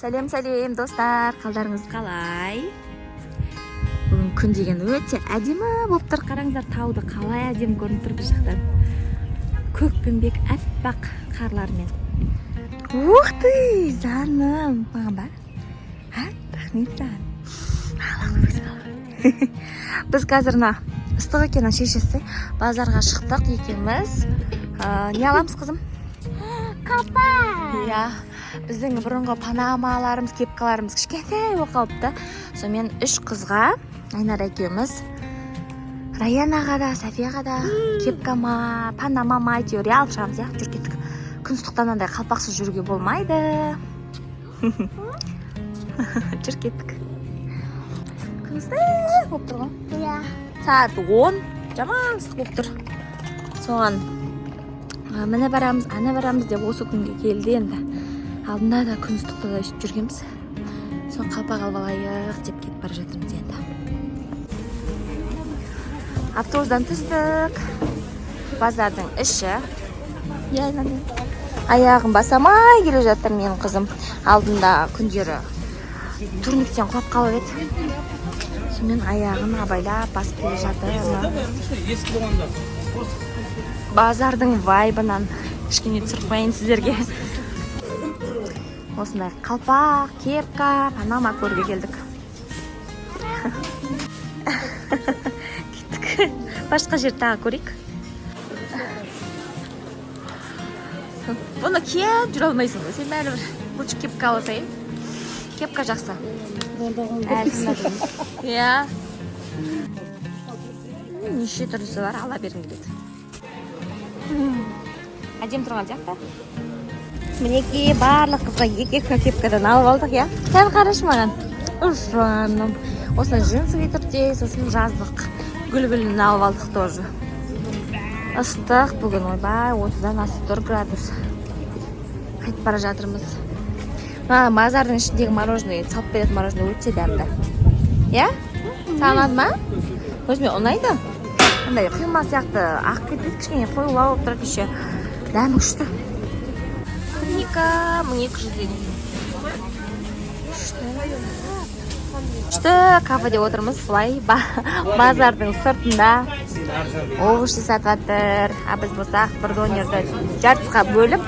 Сәлем достар, қалдарыңыз қалай? Бүгін күн деген өте әдемі болып тұр. Қараңыздар, тауды қалай әдемі көрініп тұр бұл жақтан. Көкпеңбек аппақ қарлармен. Ух ты, жаным, маған ба? Рахмет саған. Біз қазірна ыстық екенін шешесі базарға шықтық екенбіз. Не аламыз, қызым? Қапа. Иә, біздің бұрынғы панамаларымыз, кепкаларымыз кішкентай болып қалыпты. Сонымен 3 қызға, Айнар екеуміз, Раян ағада, Софияға да кепкама, панамама әйтеуір алып шығамыз, жүр кеттік. Күн ыстықтан андай қалпақсыз жүруге болмайды. Жүр кеттік. Күн ыстық болып тұр ғой? Иә. Сағат 10, жаман ыстық болып тұр. Соған міне барамыз, ана барамыз деп осы күнге келді енді. Алдында да күн ыстықта да ішіп жүргенбіз. Соң қалпақ алып алайық деп кетіп бара жатырмыз енді. Автобустан түстік. Базардың іші. Аяғым басамай келе жатыр менің қызым. Алдында күндері турниктен құлап қалып еді. Сонымен аяғын абайлап басып келе жатыр. Базардың вайбынан кішкене түсіріп қояйын сіздерге. Осындай қалпақ, кепка, панама көрге келдік. Кеттік. Башқа жер тағы көрейік. Бұны киіп жүре алмайсың ғой. Сен мәлі бір лучше кепка аласайын. Кепка жақсы. Иә. Неше түрлісі бар, ала бергім келеді. Әдем тұрған сияқты. Мінеки барлық қызға екі кепкадан алып алдық, я? Сәл қараш маған. Жаным. Осына джинсовый түрде, сосын жаздық гүл-гүлін алып алдық тоже. Ыстық бүгін, ойбай, 30-дан асып тұр градус. Қайтып бара жатырмыз. Базардың ішіндегі мороженое, салып беретін мороженое өте дәмді. Я? Саған ма? Өзіме ұнайды. Андай құйма сияқты ақ кетеді, кішкене қоюлау болып тұрады еще. Дәмі күшті. Клубника 1200 теңге. Күшті кафеде отырмыз, былай базардың сыртында. Овощи сатып жатыр. Біз болсақ бір донерді жартысқа бөліп,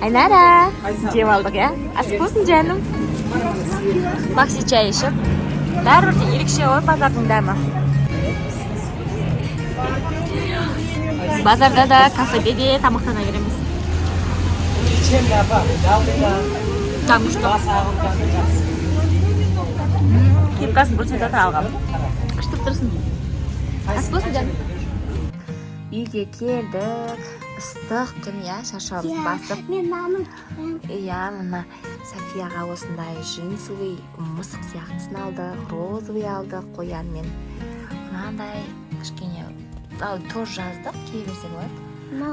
Айнара жеп алдық, я? Асып болсын, жаным. Макси чай ішіп. Бәрібір ерекше ғой базардың дәмі. Базарда да, кафеде де тамақтана береміз. Там күшті. Кепкасын көрсетіп алғам. Күшті тұрсын. Ас болсын, жаным. Үйге келдік. Ыстық күн, я, шаршауымыз басып. Мен мамын. Иә, мына Софияға осындай джинсовый мысық сияқтысын алдық, розовый алдық, қоянмен. Мынандай кішкене тоже жаздық, кие берсе болады.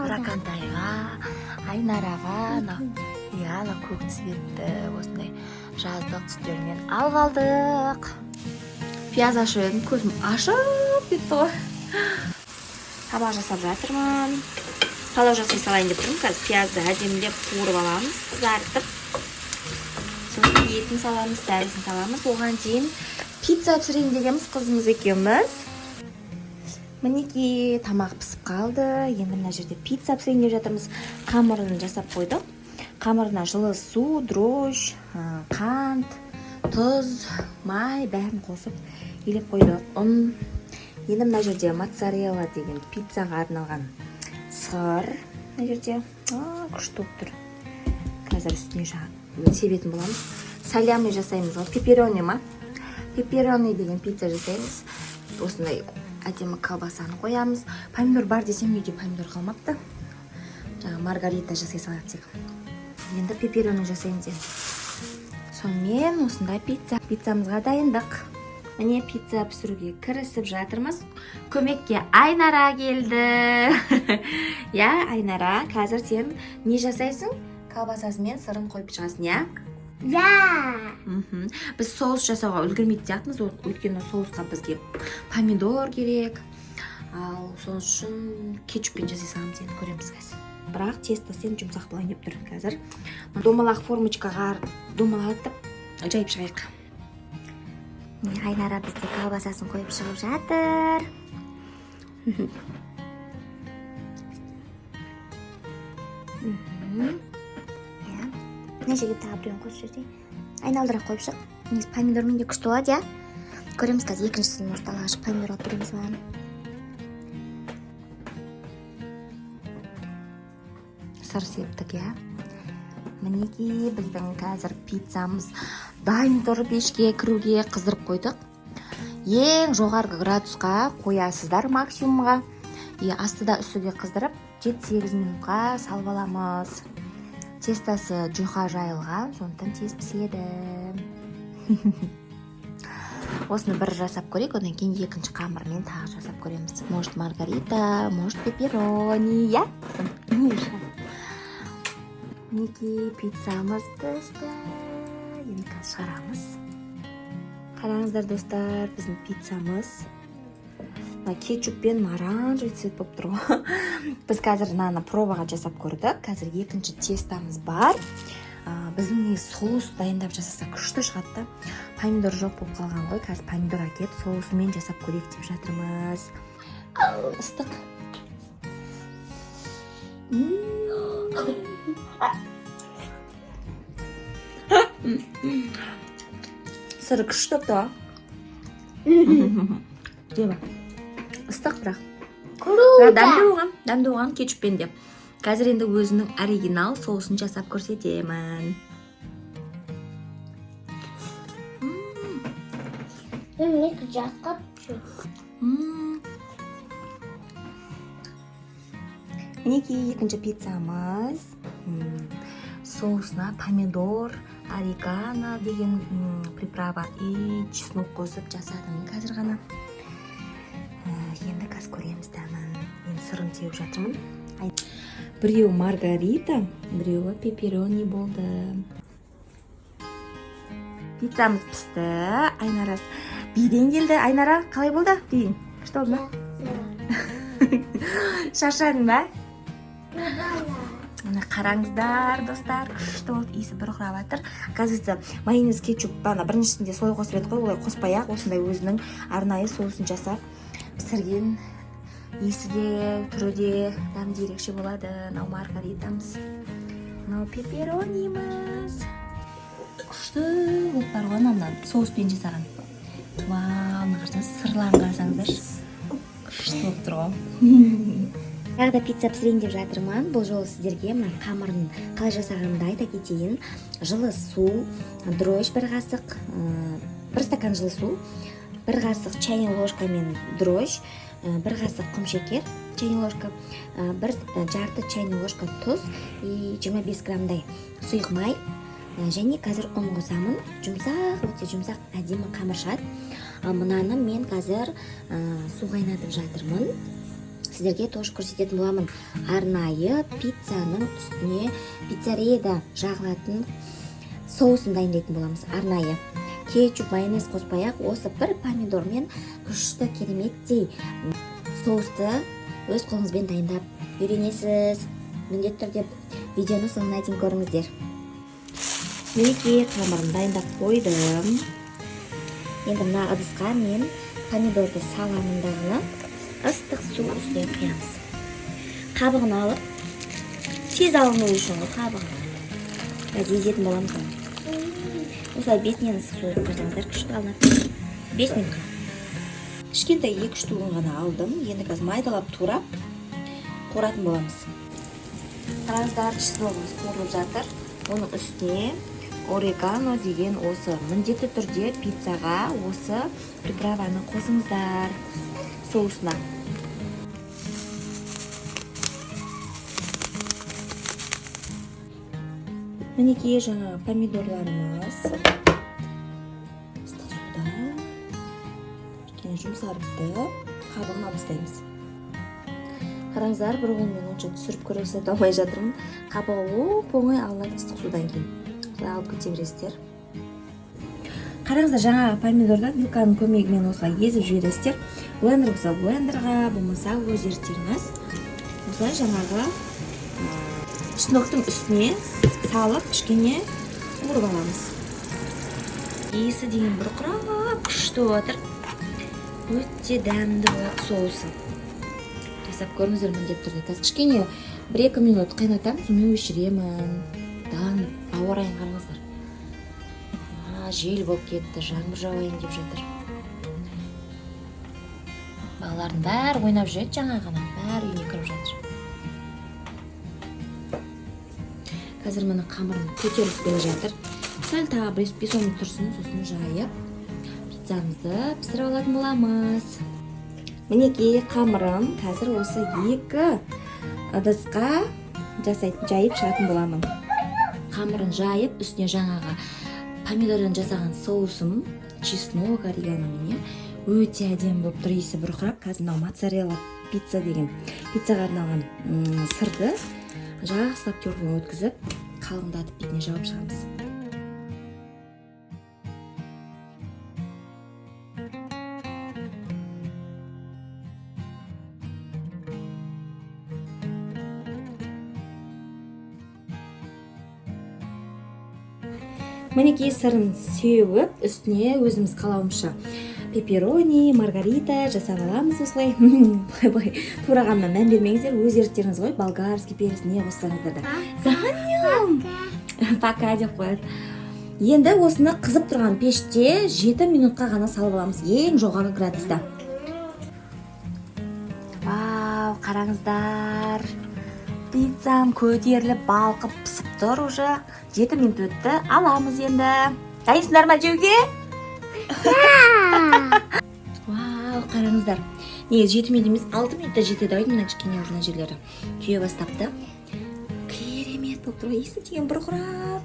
Ракантайға, Айнараға, иә, көк цветті осындай жаздық түстерінен алып алдық. Пияз ашып едім, көзім ашып кетті ғой. Табақ жасап жатырмын. Палау жасай салайын деп тұрмын. Қазір пиязды әдемілеп қуырып аламыз, қызартып. Сосын етін саламыз, сәрісін саламыз. Оған дейін пицца пісірейін дегенбіз, қызымыз екеуміз. Мінеки тамақ пісіп қалды. Енді мына жерде пицца пісірейін деп жатырмыз. Қамырын жасап қойдық. Қамырына жылы су, дрожь, қант, тұз, май бәрін қосып елеп қойдық. Енді мына жерде моцарелла деген пиццаға арналған сыр. Мына жерде күшті болып тұр. Қазір үстіне себетін боламыз. Салями жасаймыз. Пепперони ма? Пепперони деген пицца жасаймыз. Осындай әдемі колбасаны қоямыз. Помидор бар десем, үйде помидор қалмапты. Жаңа маргарита жасай салайық тек. Енді пепперони жасаймыз. Сонымен осындай пиццамызға дайындық. Міне пицца пісіруге кірісіп жатырмыз. Көмекке Айнара келді. Я, Айнара, қазір сен не жасайсың? Колбасасы мен сырын қойып шығасың, я? Я. Біз соус жасауға үлгермейтін сияқтымыз, өйткені соусқа бізге помидор керек. Ал соус үшін кетчуппен жасай саламыз, енді көреміз қазір. Бірақ тесто сен жұмсақ болайын деп тұр қазір. Домалақ формочкаға домалатып жайып шығайық. Айнара бізде колбасасын қойып шығып жатыр. Мына жерге тағы біреуін қосып жерде. Айналдырақ қойып шық. Негізі помидормен де күшті болады, иә? Көреміз қазір екіншісін может алғаш помидор алып береміз маған. Сыр септік, иә? Мінекей біздің қазір пиццамыз дайын тұр, пешке кіруге қыздырып қойдық. Ең жоғарғы градусқа қоясыздар максимумға. Асты да үсті де қыздырып 7-8 минутқа салып аламыз. Тестасы жұқа жайылған, сондықтан тез піседі. Осыны бір жасап көрейік, одан кейін екінші қамырмен тағы жасап көреміз. Может маргарита, может пепперони, иә? Мінекей пиццамыз пісті. Енді қазір шығарамыз. Қараңыздар достар, біздің пиццамыз кетчуппен оранжевый цвет болып тұр. Біз қазір мынаны пробаға жасап көрдік. Қазір екінші тестамыз бар. Біздің соус дайындап жасаса күшті шығады. Помидор жоқ болып қалған ғой. Қазір помидор әкеліп соусымен жасап көрейік деп жатырмыз. Ыстық. Сыры күшті та. Деба. Ыстық бірақ. Дәмді оған кетчуппен де. Қазір енді өзінің оригинал соусын жасап көрсетемін. Мінекей екінші пиццамыз. Соусына помидор, орегано деген приправа и чеснок қосып жасадым қазір ғана. Енді қазір көреміз дәмін. Мен сырын теуіп жатырмын. Біреу маргарита, біреуі пепперони болды. Пиццамыз пісті. Айнарас биден келді. Айнара, қалай болды? Биден. Күшті болды ма? Шаршадың ба? Мына қараңыздар, достар, күшті болды, иісі бір құрап жатыр. Қазір майонез, кетчуп, біріншісінде солай қосып еді ғой, олай қоспай-ақ, осындай өзінің арнайы соусын жасап пісірген. Иісі де, түрі де, дәмді ерекше болады. Мынау маргаритамыз, мынау пепперонимыз. Күшті болып бар ғой, мына соуспен жасаған. Вау, мына қарасаңыз, сырларын қарасаңыздар. Күшті болып тұр ғой. Тағы да пицца пісірейін деп жатырмын. Бұл жолы сіздерге мына қамырын қалай жасағанымды айта кетейін. Жылы су, дрожь бір қасық, бір стакан жылы су, бір қасық чайный ложкамен дрожь, бір қасық құмшекер, чайный ложка, бір жарты чайный ложка тұз и 25 граммдай сұйық май. Және қазір ұн қосамын. Жұмсақ, өте жұмсақ, әдемі қамыр шығады. Мынаны мен қазір су қайнатып жатырмын. Сіздерге тоже көрсететін боламын. Арнайы пиццаның үстіне пиццерияда жағылатын соусын дайындайтын боламыз. Арнайы кетчуп, майонез қоспай-ақ, осы бір помидормен күшті кереметтей соусты өз қолыңызбен дайындап үйренесіз. Міндетті түрде видеоны соңына дейін көріңіздер. Мінекей қамырын дайындап қойдым. Енді мына ыдысқа мен помидорды саламын дағыны. Ыстық су үстіне құямыз. Қабығын алып, тез алыну үшін қабығын. Қазір езетін боламыз. Осылай бетінен сойып қойсаңыздар күшті алынады. 5 минутқа. Кішкентай 2-3 туғын ғана алдым. Енді қазір майдалап турап қоратын боламыз. Қараңыздар, чесногымыз қуырылып жатыр. Оның үстіне орегано деген осы міндетті түрде пиццаға осы приправаны қосыңыздар. Соусына. Мінекей жаңа помидорларымыз ыстық суда жұмсарыпты. Қабығын алып тастаймыз. Қараңыздар, бір қолмен онша түсіріп көрсете алмай жатырмын. Қабығы оп-оңай алынады ыстық судан кейін. Солай алып кете бересіздер. Қараңыздар, жаңағы помидордан вилканың көмегімен осылай езіп жібересіздер. Блендер болса блендерға, болмаса өздеріңіз осылай жаңағы чесноктың үстіне салып кішкене қуырып аламыз. иісі деген бұрқырап күшті отыр. Өте дәмді болады соусы. Жасап көріңіздер міндетті түрде. Қазір кішкене 1-2 минут қайнатамын, сонымен өшіремін. Ауа райын қараңыздар. Жел болып кетті, жаңбыр жауайын деп жатыр. Балалардың бәрі ойнап жүреді жаңа ғана, бәрі үйіне кіріп жатыр. Қазір міне қамырым көтеріліп келе жатыр. Сәл тағы 5-10 минут тұрсын, сосын жайып пиццамызды пісіріп алатын боламыз. Мінекей қамырым қазір осы 2 ыдысқа жайып шығатын боламын. Қамырын жайып, үстіне жаңағы помидордан жасаған соусым, чеснок, орегано өте әдемі болып тұр, иісі бұрқырап. Қазір мынау моцарелла пицца деген пиццаға арналған сырды жақсылап терден өткізіп, қалыңдатып бетіне жауып шығамыз. Мінекей сырын сеуіп, үстіне өзіміз қалауымызша пепперони, маргарита жасап аламыз осылай. Турағанына мән бермеңіздер, өз еріктеріңіз ғой, болгарский перец не қоссаңыздар да. Заханьям! Пока деп қояды. Енді осыны қызып тұрған пеште 7 минутқа ғана салып аламыз, ең жоғары градуста. Вау, қараңыздар. Пиццам көтеріліп, балқып пісіп тұр уже. 7 минут өтті, аламыз енді. Дайынсыңдар ма жеуге? Вау, қараңыздар. Негізі 7 минут емес, 6 минутта жетеді ау, мына кішкене орнына жерлері күйе бастапты. Керемет болып тұр, иісі деген бұрқырап.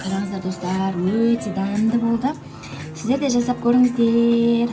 Қараңыздар достар, өте дәмді болды. Сіздер де жасап көріңіздер.